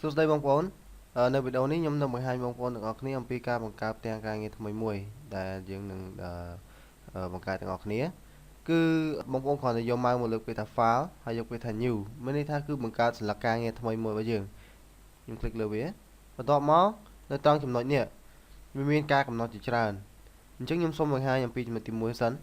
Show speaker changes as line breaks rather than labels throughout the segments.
សួស្តីបងប្អូននៅវីដេអូនេះខ្ញុំនឹងបង្ហាញបងប្អូនទាំងអស់គ្នាអំពីការបង្កើតផ្ទាំងការងារថ្មីមួយដែលយើងនឹងបង្កើតទាំងអស់គ្នាគឺបងប្អូនគ្រាន់តែយកម៉ៅមកលើកពាក្យថា file ហើយយកពាក្យថា new មានន័យថាគឺបង្កើតសន្លឹកការងារថ្មីមួយរបស់យើងខ្ញុំคลิกលើវាបន្ទាប់មកនៅត្រង់ចំណុចនេះវាមានការកំណត់ជាច្រើនអញ្ចឹងខ្ញុំសូមបង្ហាញអំពីចំណុចទី1សិន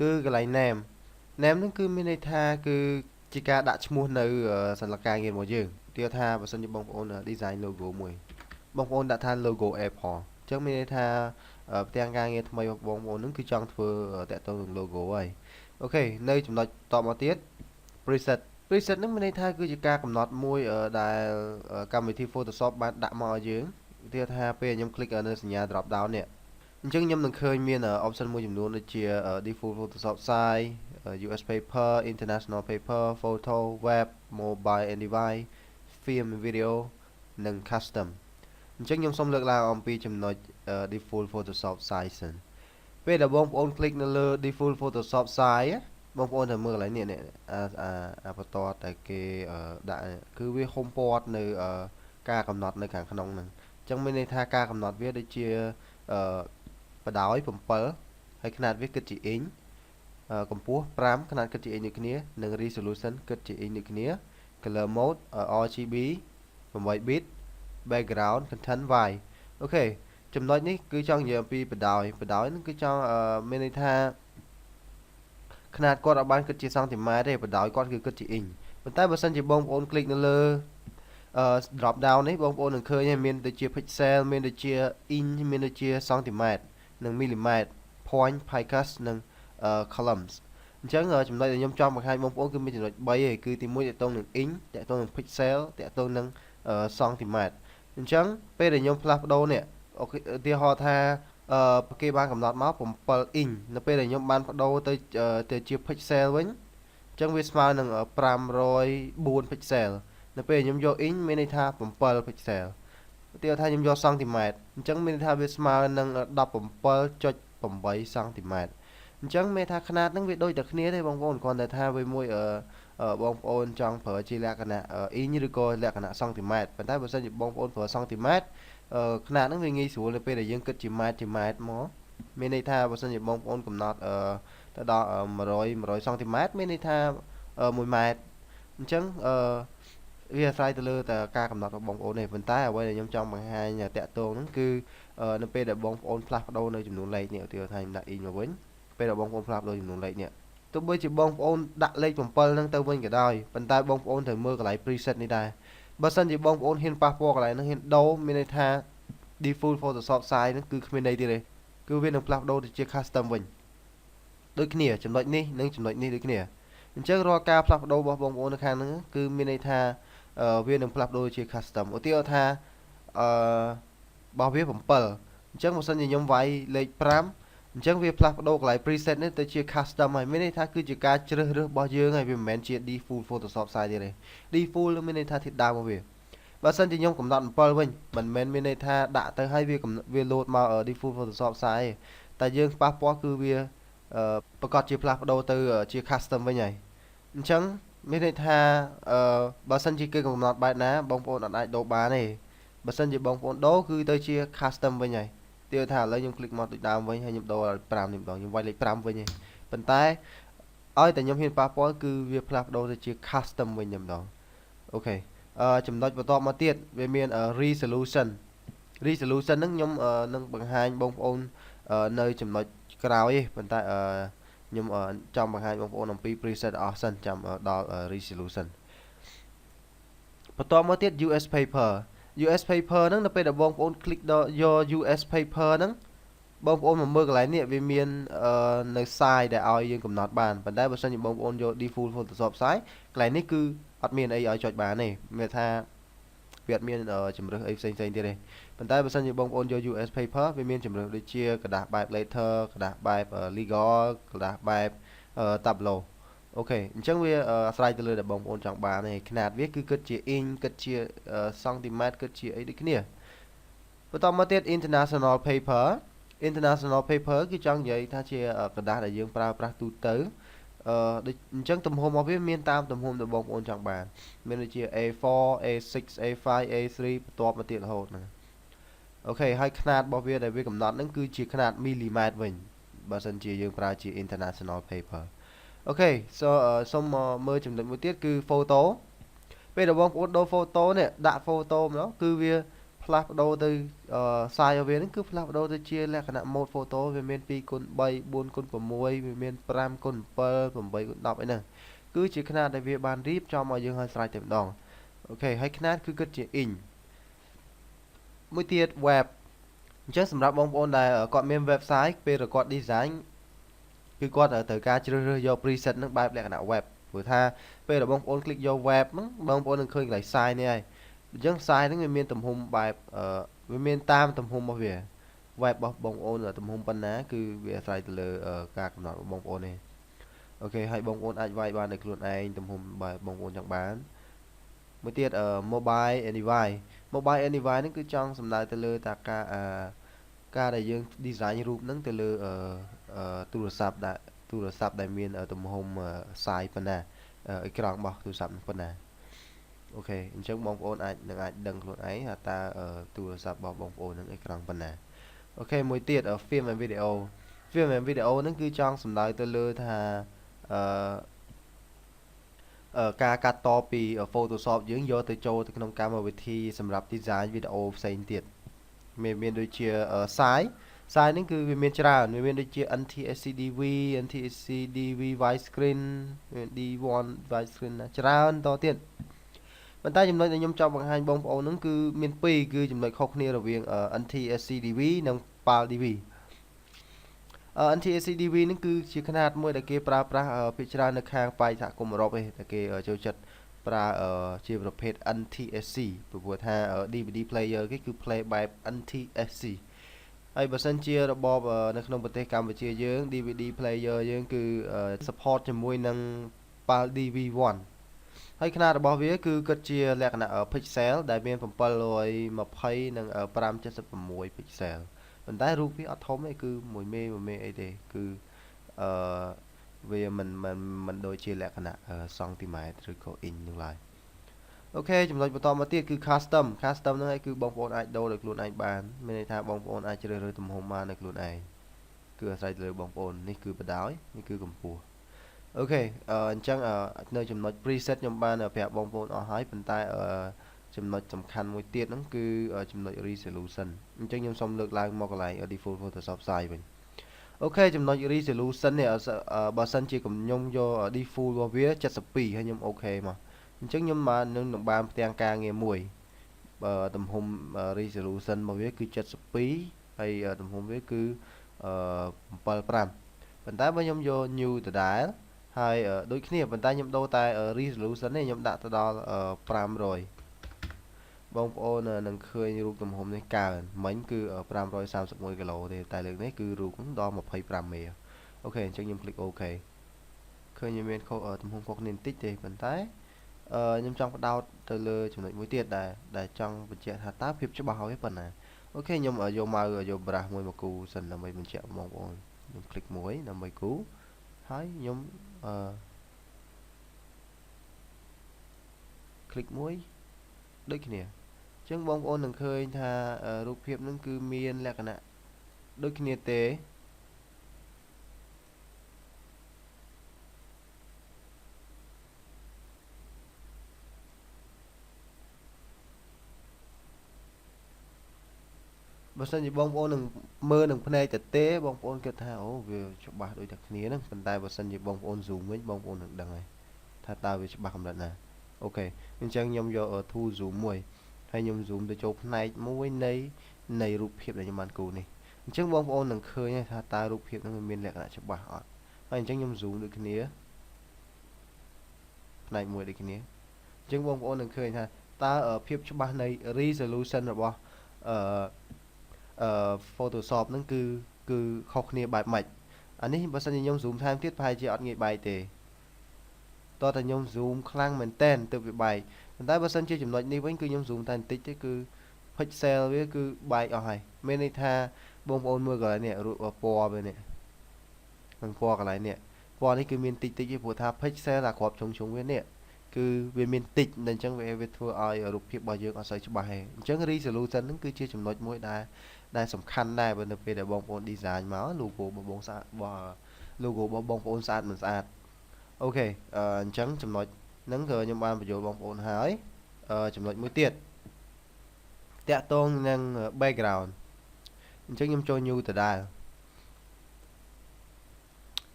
គឺកន្លែង name ហ្នឹងគឺមានន័យថាគឺជាការដាក់ឈ្មោះនៅសន្លឹកការងាររបស់យើងទាល់ថាបើសិនជាបងប្អូន design logo មួយបងប្អូនដាក់ថា logo Apple អញ្ចឹងមានន័យថាផ្ទាំងការងារថ្មីរបស់បងប្អូនហ្នឹងគឺចង់ធ្វើតាក់ទងនឹង logo ហើយអូខេនៅចំណុចតមកទៀត preset ហ្នឹងមានន័យថាគឺជាការកំណត់មួយដែលកម្មវិធី Photoshop បានដាក់មកឲ្យយើងទាល់ថាពេលខ្ញុំ click នៅសញ្ញា drop down នេះអញ្ចឹងខ្ញុំនឹងឃើញមាន option មួយចំនួនដូចជា default Photoshop size US paper international paper photo web mobile and device film video និង custom អញ្ចឹងខ្ញុំសូមលើកឡើងអំពីចំណុច default Photoshop size សិនពេលដែលបងប្អូន click នៅលើ default Photoshop size បងប្អូនទៅមើលកន្លែងនេះបន្តតែគេដាក់គឺវា home port នៅការកំណត់នៅខាងក្នុងហ្នឹងអញ្ចឹងមានន័យថាការកំណត់វាដូចជាបដោយ7ហើយຂະຫນាតវាគិតជាអ៊ីងកម្ពស់5ຂະຫນាតគិតជាអ៊ីងដូចគ្នានិង resolution គិតជាអ៊ីងដូចគ្នា color mode RGB 8 bit background content white អូខេចំណុចនេះគឺចង់និយាយអំពីបដោយហ្នឹងគឺចង់មានន័យថាຂະຫນាតគាត់អត់បានគិតជាសង់ទីម៉ែត្រទេបដោយគាត់គឺគិតជាអ៊ីងប៉ុន្តែបើសិនជាបងប្អូន click នៅលើ drop down នេះបងប្អូននឹងឃើញហើយមានដូចជា pixel មានដូចជា inch មានដូចជាសង់ទីម៉ែត្រនិង millimeter point picus និង columns អញ្ចឹងចំណុចដែលខ្ញុំចង់បង្ហាញបងប្អូនគឺមានចំណុច3ឯងគឺទី1តកតងនឹង inch តកតងនឹង pixel តកតងនឹងសង់ទីម៉ែត្រអញ្ចឹងពេលដែលខ្ញុំផ្លាស់ប្ដូរនេះអូខេឧទាហរណ៍ថាគេបានកំណត់មក7 inch នៅពេលដែលខ្ញុំបានបដូរទៅជា pixel វិញអញ្ចឹងវាស្មើនឹង504 pixel នៅពេលខ្ញុំយក inch មានន័យថា7 pixel ឧទាហរណ៍ថាខ្ញុំយកសង់ទីម៉ែត្រអញ្ចឹងមានន័យថាវាស្មើនឹង17.8 សង់ទីម៉ែត្រអញ្ចឹងមានថាຂະຫນាតហ្នឹងវាដូចតែគ្នាទេបងប្អូនគ្រាន់តែថាវាមួយបងប្អូនចង់ប្រើជាលក្ខណៈអ៊ីងឬក៏លក្ខណៈសង់ទីម៉ែត្រប៉ុន្តែបើសិនជាបងប្អូនប្រើសង់ទីម៉ែត្រຂະຫນាតហ្នឹងវាងាយស្រួលនៅពេលដែលយើងគិតជាម៉ែត្រមកមានន័យថាបើសិនជាបងប្អូនកំណត់ទៅដល់100សង់ទីម៉ែត្រមានន័យថា1ម៉ែត្រអញ្ចឹងវាអាស្រ័យទៅលើតែការកំណត់របស់បងប្អូនទេប៉ុន្តែអ្វីដែលខ្ញុំចង់បង្ហាញតាក់ទងហ្នឹងគឺនៅពេលដែលបងប្អូនផ្លាស់ប្ដូរនៅចំនួនលេខនេះឧទាហរណ៍ថាខ្ញុំដាក់ inch មកវិញពេលដែលបងប្អូនផ្លាស់ប្ដូរចំនួនលេខនេះទោះបីជាបងប្អូនដាក់លេខ7ហ្នឹងទៅវិញក៏ដោយប៉ុន្តែបងប្អូនត្រូវមើលកន្លែង preset នេះដែរបើសិនជាបងប្អូនហ៊ានប៉ះពាល់កន្លែងហ្នឹងហ៊ានដូរមានន័យថា default Photoshop size ហ្នឹងគឺគ្មានន័យទៀតទេគឺវានឹងផ្លាស់ប្ដូរទៅជា custom វិញដូចគ្នាចំណុចនេះនិងចំណុចនេះដូចគ្នាអញ្ចឹងរាល់ការផ្លាស់ប្ដូររបស់បងប្អូននៅខាងហ្នឹងគឺមានន័យថាវានឹងផ្លាស់ប្ដូរជា custom ឧទាហរណ៍ថារបស់វា7អញ្ចឹងបើសិនជាខ្ញុំវាយលេខ5អញ្ចឹងវាផ្លាស់ប្ដូរកន្លែង preset នេះទៅជា custom ហើយមានន័យថាគឺជាការជ្រើសរើសរបស់យើងហើយវាមិនមែនជា default Photoshop size ទេ default មានន័យថាធាតុដើមរបស់វាបើសិនជាខ្ញុំកំណត់7វិញមិនមែនមានន័យថាដាក់ទៅហើយវា load មក default Photoshop size ទេតែយើងប៉ះពាល់គឺវាប្រកាសជាផ្លាស់ប្ដូរទៅជា custom វិញហើយអញ្ចឹងមានន័យថាបើសិនជាគេកំណត់បែបណាបងប្អូនអត់អាចដូរបានទេបើសិនជាបងប្អូនដូរគឺទៅជា custom វិញហើយទាល់ថាឥឡូវខ្ញុំ click មកដូចដើមវិញហើយខ្ញុំដូរឲ្យ5នេះម្ដងខ្ញុំវាយលេខ5វិញហើយប៉ុន្តែឲ្យតែខ្ញុំហ៊ានប៉ះពាល់គឺវាផ្លាស់ប្ដូរទៅជា custom វិញតែម្ដងអូខេចំណុចបន្ទាប់មកទៀតវាមាន resolution ហ្នឹងខ្ញុំនឹងបង្ហាញបងប្អូននៅចំណុចក្រោយទេប៉ុន្តែខ្ញុំចង់បង្ហាញបងប្អូនអំពី preset អស់សិនចាំដល់ resolution បន្ទាប់មកទៀត US paper ហ្នឹងនៅពេលដែលបងប្អូន click ដល់យក US paper ហ្នឹងបងប្អូនមកមើលកន្លែងនេះវាមាននៅ size ដែលឲ្យយើងកំណត់បានប៉ុន្តែបើសិនជាបងប្អូនយក default Photoshop size កន្លែងនេះគឺអត់មានអីឲ្យចុចបានទេមានថាវាអត់មានជំរើសអីផ្សេងៗទៀតទេប៉ុន្តែបើសិនជាបងប្អូនយក US paper វាមានជំរើសដូចជាกระดาษបែប letter กระดาษបែប legal กระดาษបែប tableau អូខេអញ្ចឹងវាអាស្រ័យទៅលើដែលបងប្អូនចង់បានទេຂະຫນាតវាគឺគិតជា inch គិតជាសង់ទីម៉ែត្រគិតជាអីដូចគ្នាបន្តមកទៀត international paper គឺចង់និយាយថាជាกระดาษដែលយើងប្រើប្រាស់ទូទៅ អញ្ចឹងទំហំរបស់វាមានតាមទំហំដែលបងប្អូនចង់បានមានដូចជា A4 A6 A5 A3 បន្ទាប់មកទៀតរហូតហ្នឹងអូខេហើយຂະຫນាតរបស់វាដែលវាកំណត់ហ្នឹងគឺជាຂະຫນាតមីលីម៉ែត្រវិញបើសិនជាយើងប្រើជា international paper អូខេសូមមើលចំណុចមួយទៀតគឺ photo ពេលដែលបងប្អូនដូរ photo នេះដាក់ photo ម្ដងគឺវាផ្លាស់ប្ដូរទៅsize របស់វាហ្នឹងគឺផ្លាស់ប្ដូរទៅជាលក្ខណៈ mode photo វាមាន 2x3 4x6 វាមាន 5x7 8x10 អីហ្នឹងគឺជាຂະຫນាតដែលវាបានរៀបចំឲ្យយើងឲ្យស្រេចតែម្ដងអូខេហើយຂະຫນាតគឺគិតជា inch មួយទៀត web អញ្ចឹងសម្រាប់បងប្អូនដែលគាត់មាន website ពេលគាត់ design គឺគាត់ត្រូវការជ្រើសរើសយក preset ហ្នឹងបែបលក្ខណៈ web ព្រោះថាពេលដែលបងប្អូន click យក web ហ្នឹងបងប្អូននឹងឃើញកន្លែង size នេះហើយអញ្ចឹង size ហ្នឹងវាមានទំហំបែបវាមានតាមទំហំរបស់វា web របស់បងប្អូនទំហំប៉ុណ្ណាគឺវាអាស្រ័យទៅលើការកំណត់របស់បងប្អូនទេអូខេហើយបងប្អូនអាចវាយបានដោយខ្លួនឯងទំហំបែបបងប្អូនចង់បានមួយទៀតmobile and device mobile and device ហ្នឹងគឺចង់សំដៅទៅលើតាការដែលយើង design រូបហ្នឹងទៅលើទូរស័ព្ទដែលមានទំហំ size ប៉ុណ្ណាអេក្រង់របស់ទូរស័ព្ទប៉ុណ្ណាអូខេអញ្ចឹងបងប្អូនអាចដឹងខ្លួនឯងថាតើទូរស័ព្ទរបស់បងប្អូនហ្នឹងអេក្រង់ប៉ុណ្ណាអូខេមួយទៀត film and video ហ្នឹងគឺចង់សំដៅទៅលើថាការកាត់តពី Photoshop យើងយកទៅចូលទៅក្នុងកម្មវិធីសម្រាប់ design វីដេអូផ្សេងទៀតមានដូចជា size ហ្នឹងគឺវាមានច្រើនវាមានដូចជា NTSCDV NTSCDV widescreen D1 widescreen ច្រើនតទៀតប៉ុន្តែចំណុចដែលខ្ញុំចង់បង្ហាញបងប្អូនហ្នឹងគឺមាន2គឺចំណុចខុសគ្នារវាង NTSCDV និង PAL-DV NTSCDV ហ្នឹងគឺជាຂະຫນាតមួយដែលគេប្រើប្រាស់ភាគច្រើននៅខាងប៉ែកសហគមន៍អឺរ៉ុបឯងតែគេចូលចិត្តប្រើជាប្រភេទ NTSC ព្រោះថា DVD player គេគឺ play បែប NTSC ហើយបើសិនជារបបនៅក្នុងប្រទេសកម្ពុជាយើង DVD player យើងគឺ support ជាមួយនឹង PAL-DV1 ហើយຂະຫນាតរបស់វាគឺគិតជាលក្ខណៈ pixel ដែលមាន720និង576 pixel ប៉ុន្តែរូបវាអត់ធំទេគឺ1មេអីទេគឺវាមិនដូចជាលក្ខណៈសង់ទីម៉ែត្រឬក៏អ៊ីញនោះឡើយអូខេចំណុចបន្តមកទៀតគឺ custom ហ្នឹងឯងគឺបងប្អូនអាចដូរដោយខ្លួនឯងបានមានន័យថាបងប្អូនអាចជ្រើសរើសទំហំបានដោយខ្លួនឯងគឺអាស្រ័យទៅលើបងប្អូននេះគឺបដ ாய் នេះគឺកម្ពស់អូខេអញ្ចឹងនៅចំណុច preset ខ្ញុំបានប្រាប់បងប្អូនអស់ហើយប៉ុន្តែចំណុចសំខាន់មួយទៀតហ្នឹងគឺចំណុច resolution អញ្ចឹងខ្ញុំសូមលើកឡើងមកកន្លែង default Photoshop size វិញអូខេចំណុច resolution នេះបើសិនជាខ្ញុំយក default របស់វា72ហើយខ្ញុំអូខេមកអញ្ចឹងខ្ញុំនឹងបានផ្ទាំងការងារមួយទំហំ resolution របស់វាគឺ72ហើយទំហំវាគឺ75ប៉ុន្តែបើខ្ញុំយក new ដដែលហើយដូចគ្នាប៉ុន្តែខ្ញុំដូរតែ resolution នេះខ្ញុំដាក់ទៅដល់500បងប្អូននឹងឃើញរូបទំហំនេះកើនមិញគឺ531គីឡូទេតែលើកនេះគឺរូបដល់25មេអូខេអញ្ចឹងខ្ញុំคลิก OK ឃើញមានទំហំខុសគ្នាបន្តិចទេប៉ុន្តែខ្ញុំចង់បដោតទៅលើចំណុចមួយទៀតដែលចង់បញ្ជាក់ថាតើភាពច្បាស់ហើយប៉ុណ្ណាអូខេខ្ញុំយកម៉ៅយក brush មួយមកគូសិនដើម្បីបញ្ជាក់បងប្អូនខ្ញុំคลิกមួយដើម្បីគូហើយខ្ញុំคลิกមួយដូចគ្នាអញ្ចឹងបងប្អូននឹងឃើញថារូបភាពហ្នឹងគឺមានលក្ខណៈដូចគ្នាទេបើសិនជាបងប្អូននឹងមើលនឹងភ្នែកទៅទេបងប្អូនគិតថាអូវាច្បាស់ដូចតែគ្នាហ្នឹងប៉ុន្តែបើសិនជាបងប្អូន zoom វិញបងប្អូននឹងដឹងហើយថាតើវាច្បាស់កម្រិតណាអូខេអញ្ចឹងខ្ញុំយក tool zoom មួយហើយខ្ញុំ zoom ទៅចូលផ្នែកមួយនៃរូបភាពដែលខ្ញុំបានគូរនេះអញ្ចឹងបងប្អូននឹងឃើញថាតើរូបភាពហ្នឹងមានលក្ខណៈច្បាស់អត់ហើយអញ្ចឹងខ្ញុំ zoom ដូចគ្នាផ្នែកមួយដូចគ្នាអញ្ចឹងបងប្អូននឹងឃើញថាតើភាពច្បាស់នៃ resolution របស់Photoshop ហ្នឹងគឺខុសគ្នាបែបម៉េចអានេះបើសិនជាខ្ញុំ zoom ថែមទៀតប្រហែលជាអត់ងាយបែកទេតោះតែខ្ញុំ zoom ខ្លាំងមែនតែនទើបវាបែកប៉ុន្តែបើសិនជាចំណុចនេះវិញគឺខ្ញុំ zoom តែបន្តិចទេគឺ pixel វាគឺបែកអស់ហើយមានន័យថាបងប្អូនមើលកន្លែងនេះពណ៌វានេះនឹងពណ៌កន្លែងនេះ ពណ៌នេះគឺមានតិចៗព្រោះថា pixel អាក្របជុំវានេះគឺវាមានតិចអញ្ចឹងវាធ្វើឲ្យរូបភាពរបស់យើងអត់សូវច្បាស់ទេអញ្ចឹង resolution ហ្នឹងគឺជាចំណុចមួយដែលសំខាន់ដែរបើនៅពេលដែលបងប្អូន design មក logo របស់បងស្អាតlogo របស់បងប្អូនស្អាតមិនស្អាតអូខេអញ្ចឹងចំណុចហ្នឹងគឺខ្ញុំបានបញ្យល់បងប្អូនហើយចំណុចមួយទៀតតាក់ទងនឹង background អញ្ចឹងខ្ញុំចូល new ដដែល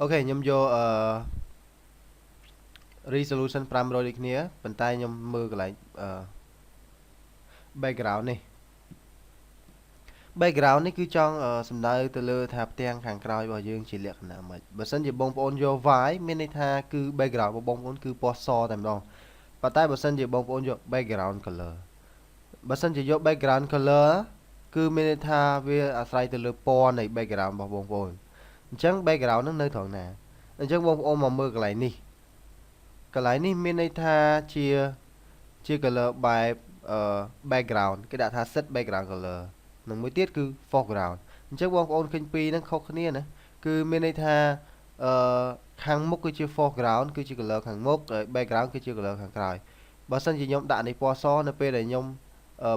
អូខេខ្ញុំយកresolution 500ដូចគ្នាប៉ុន្តែខ្ញុំមើលកន្លែងbackground នេះ background នេះគឺចង់សំដៅទៅលើថាផ្ទាំងខាងក្រោយរបស់យើងជាលក្ខណៈម៉េចបើសិនជាបងប្អូនយក white មានន័យថាគឺ background របស់បងប្អូនគឺពណ៌សតែម្ដងប៉ុន្តែបើសិនជាបងប្អូនយក background color បើសិនជាយក background color គឺមានន័យថាវាអាស្រ័យទៅលើពណ៌នៃ background របស់បងប្អូនអញ្ចឹង background ហ្នឹងនៅត្រង់ណាអញ្ចឹងបងប្អូនមកមើលកន្លែងនេះមានន័យថាជា color បែបbackground គេដាក់ថា set background color និងមួយទៀតគឺ foreground អញ្ចឹងបងប្អូនឃើញពីរហ្នឹងខុសគ្នាណាគឺមានន័យថាខាងមុខគឺជា foreground គឺជា color ខាងមុខ background គឺជា color ខាងក្រោយបើសិនជាខ្ញុំដាក់នេះពណ៌សនៅពេលដែលខ្ញុំ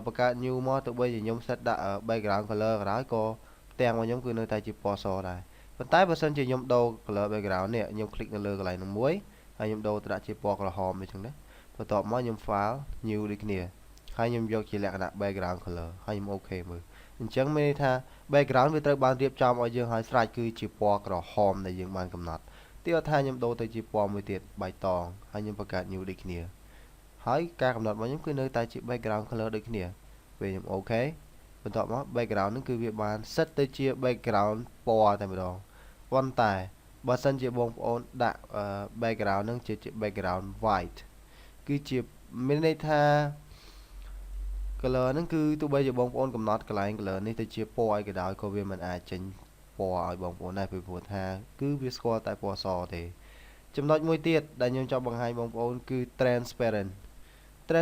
បង្កើត new មកទៅបីជាខ្ញុំ set ដាក់ background color ក្រោយក៏ផ្ទាំងរបស់ខ្ញុំគឺនៅតែជាពណ៌សដែរប៉ុន្តែបើសិនជាខ្ញុំដូរ color background នេះខ្ញុំคลิกនៅលើកន្លែងនោះមួយហើយខ្ញុំដូរទៅដាក់ជាពណ៌ក្រហមដូចចឹងណាបន្ទាប់មកខ្ញុំ file new ដូចគ្នាហើយខ្ញុំយកជាលក្ខណៈ background color ហើយខ្ញុំអូខេមើលអញ្ចឹងមានន័យថា background វាត្រូវបានរៀបចំឲ្យយើងឲ្យស្រេចគឺជាពណ៌ក្រហមដែលយើងបានកំណត់ទីថាខ្ញុំដូរទៅជាពណ៌មួយទៀតបៃតងហើយខ្ញុំបង្កើត new ដូចគ្នាហើយការកំណត់របស់ខ្ញុំគឺនៅតែជា background color ដូចគ្នាពេលខ្ញុំអូខេបន្ទាប់មក background ហ្នឹងគឺវាបាន set ទៅជា background ពណ៌តែម្ដងប៉ុន្តែបើសិនជាបងប្អូនដាក់ background ហ្នឹងជា background white គឺជាមានន័យថា color ហ្នឹងគឺទោះបីជាបងប្អូនកំណត់កន្លែង color នេះទៅជាពណ៌អីក៏ដោយក៏វាមិនអាចចេញពណ៌ឲ្យបងប្អូនដែរពីព្រោះថាគឺវាស្គាល់តែពណ៌សទេចំណុចមួយទៀតដែលខ្ញុំចង់បង្ហាញបងប្អូនគឺ transparent ហ្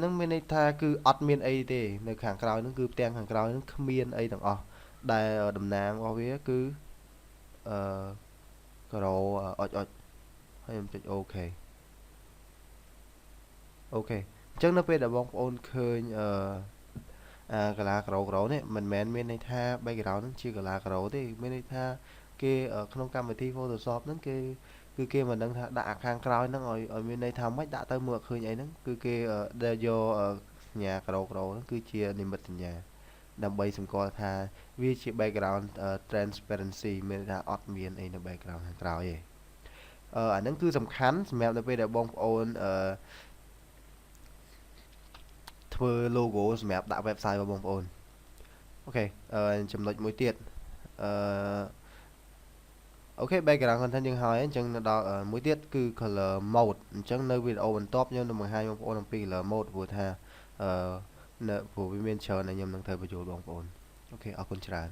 នឹងមានន័យថាគឺអត់មានអីទេនៅខាងក្រោយហ្នឹងគឺផ្ទាំងខាងក្រោយហ្នឹងគ្មានអីទាំងអស់ដែលតំណាងរបស់វាគឺក្រអុចហើយខ្ញុំចុចអូខេអញ្ចឹងនៅពេលដែលបងប្អូនឃើញកាឡាក្រោនេះមិនមែនមានន័យថា background ហ្នឹងជាកាឡាក្រោទេមានន័យថាគេក្នុងកម្មវិធី Photoshop ហ្នឹងគឺគេមិនដឹងថាដាក់អាខាងក្រោយហ្នឹងឲ្យមានន័យថាម៉េចដាក់ទៅមើលឃើញអីហ្នឹងគឺគេដែលយកសញ្ញាក្រោហ្នឹងគឺជានិមិត្តសញ្ញាដើម្បីសម្គាល់ថាវាជា background transparency មានន័យថាអត់មានអីនៅ background ខាងក្រោយទេអាហ្នឹងគឺសំខាន់សម្រាប់នៅពេលដែលបងប្អូនធ្វើ logo សម្រាប់ដាក់ website របស់បងប្អូនអូខេចំណុចមួយទៀតអូខេ background content យើងហើយអញ្ចឹងនៅដល់មួយទៀតគឺ color mode អញ្ចឹងនៅវីដេអូបន្ទាប់ខ្ញុំនឹងបង្ហាញបងប្អូនអំពី color mode ព្រោះថានៅព្រោះវាមានច្រើនដែលខ្ញុំនឹងត្រូវបញ្ចូលបងប្អូនអូខេអរគុណច្រើន